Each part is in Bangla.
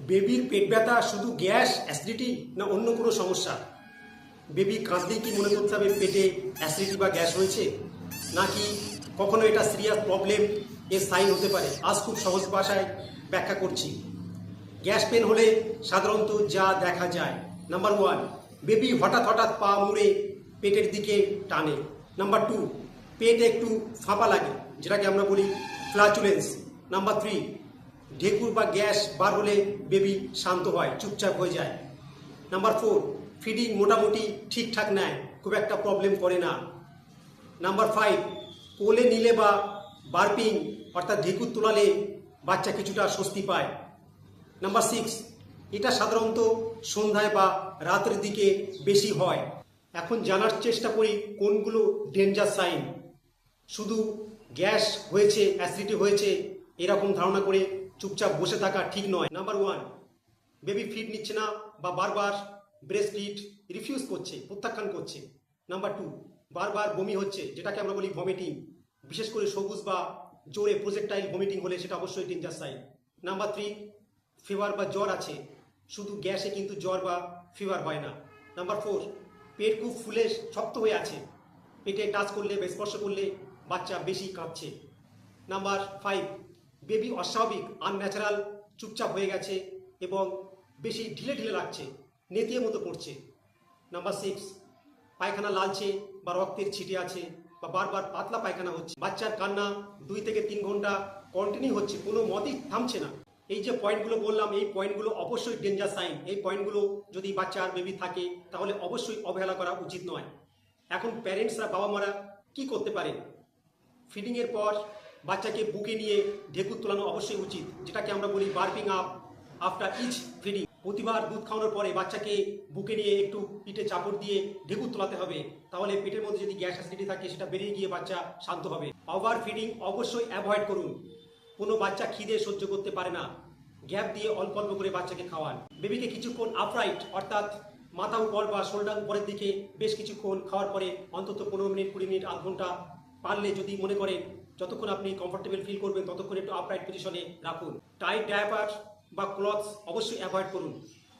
বেবির পেট ব্যথা শুধু গ্যাস অ্যাসিডিটি না অন্য কোনো সমস্যা? বেবি কাঁদলেই কি মনে করতে হবে পেটে অ্যাসিডিটি বা গ্যাস হয়েছে, নাকি কখনো এটা সিরিয়াস প্রবলেম এর সাইন হতে পারে? আজ খুব সহজ ভাষায় ব্যাখ্যা করছি। গ্যাস পেন হলে সাধারণত যা দেখা যায়, নাম্বার 1, বেবি হঠাৎ হঠাৎ পা মুড়ে পেটের দিকে টানে। নাম্বার 2, পেট একটু ফাঁপা লাগে, যেটাকে আমরা বলি ফ্লাচুলেন্স। নাম্বার 3, ঢেকুর বা গ্যাস বার হলে বেবি শান্ত হয়, চুপচাপ হয়ে যায়। নাম্বার 4, ফিডিং মোটামুটি ঠিকঠাক নেয়, খুব একটা প্রবলেম করে না। নাম্বার 5, কোলে নিলে বা বার্পিং অর্থাৎ ঢেকুর তোলালে বাচ্চা কিছুটা স্বস্তি পায়। নাম্বার 6, এটা সাধারণত সন্ধ্যায় বা রাতের দিকে বেশি হয়। এখন জানার চেষ্টা করি কোনগুলো ডেঞ্জার সাইন। শুধু গ্যাস হয়েছে, অ্যাসিডিটি হয়েছে এরকম ধারণা করে চুপচাপ বসে থাকা ঠিক নয়। নাম্বার 1, বেবি ফিড নিচ্ছে না বা বারবার ব্রেস্ট ফিড রিফিউজ করছে, প্রত্যাখ্যান করছে। নাম্বার 2, বারবার বমি হচ্ছে, যেটাকে আমরা বলি ভমিটিং, বিশেষ করে সবুজ বা জোরে প্রজেক্টাইল ভমিটিং হলে সেটা অবশ্যই ডেঞ্জার সাইন। নাম্বার 3, ফিভার বা জ্বর আছে, শুধু গ্যাসে কিন্তু জ্বর বা ফিভার হয় না। নাম্বার 4, পেট খুব ফুলে শক্ত হয়ে আছে, পেটে টাচ করলে বা স্পর্শ করলে বাচ্চা বেশি কাঁপছে। নাম্বার 5, বেবি অস্বাভাবিক আনন্যাচারাল চুপচাপ হয়ে গেছে এবং বেশি ঢিলে ঢিলে লাগছে, নেতিয়ে মতো পড়ছে। নাম্বার 6, পায়খানা লালচে বা রক্তের ছিটে আছে বা বারবার পাতলা পায়খানা হচ্ছে। বাচ্চার কান্না 2 থেকে 3 ঘন্টা কন্টিনিউ হচ্ছে, কোনো মতেই থামছে না। এই যে পয়েন্টগুলো বললাম, এই পয়েন্টগুলো অবশ্যই ডেঞ্জার সাইন। এই পয়েন্টগুলো যদি বাচ্চার বেবি থাকে তাহলে অবশ্যই অবহেলা করা উচিত নয়। এখন প্যারেন্টসরা, বাবা মারা কি করতে পারে? ফিডিংয়ের পর বাচ্চাকে বুকে নিয়ে ঢেকুর তোলানো অবশ্যই উচিত, যেটাকে আমরা বলি burping up after each feeding. প্রতিবার দুধ খাওয়ানোর পরে বাচ্চাকে বুকে নিয়ে একটু পিঠে চাপড় দিয়ে ঢেকুর তোলাতে হবে, তাহলে পেটের মধ্যে যদি গ্যাস অ্যাসিডিটি থাকে সেটা বেরিয়ে গিয়ে বাচ্চা শান্ত হবে। ওভার ফিডিং অবশ্যই অ্যাভয়েড করুন। কোনো বাচ্চা খিদে সহ্য করতে পারে না, গ্যাপ দিয়ে অল্প অল্প করে বাচ্চাকে খাওয়ান। বেবিকে কিছুক্ষণ আপরাইট অর্থাৎ মাথা উপর বা শোল্ডার উপরের দিকে বেশ কিছুক্ষণ খাওয়ার পরে অন্তত 15 মিনিট, 20 মিনিট, আধ ঘন্টা, পারলে যদি মনে করেন যতক্ষণ আপনি কমফোর্টেবল ফিল করবেন ততক্ষণ একটু আপরাইট পজিশনে রাখুন। টাইট ডায়াপার বা ক্লথস অবশ্যই অ্যাভয়েড করুন।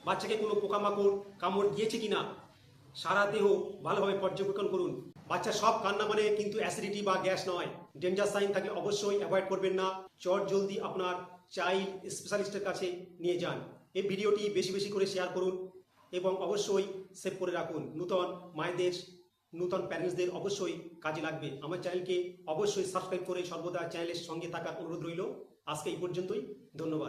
বাচ্চাকে কোনো পোকামাকড় কামড় দিয়েছে কিনা সারা দেহ ভালোভাবে পর্যবেক্ষণ করুন। বাচ্চা সব কান্না মানে কিন্তু অ্যাসিডিটি বা গ্যাস নয়। ডেঞ্জার সাইন থাকলে অবশ্যই অ্যাভয়েড করবেন না। চট জলদি আপনার চাইল্ড স্পেশালিস্টের কাছে নিয়ে যান। এই ভিডিওটি বেশি বেশি করে শেয়ার করুন এবং অবশ্যই সেভ করে রাখুন। নূতন মায়েদের, নূতন প্যারেন্টসদের অবশ্যই কাজে লাগবে। আমার চ্যানেলকে অবশ্যই সাবস্ক্রাইব করে সর্বদা চ্যানেলের সঙ্গে থাকার অনুরোধ রইল। আজকে এই পর্যন্তই, ধন্যবাদ।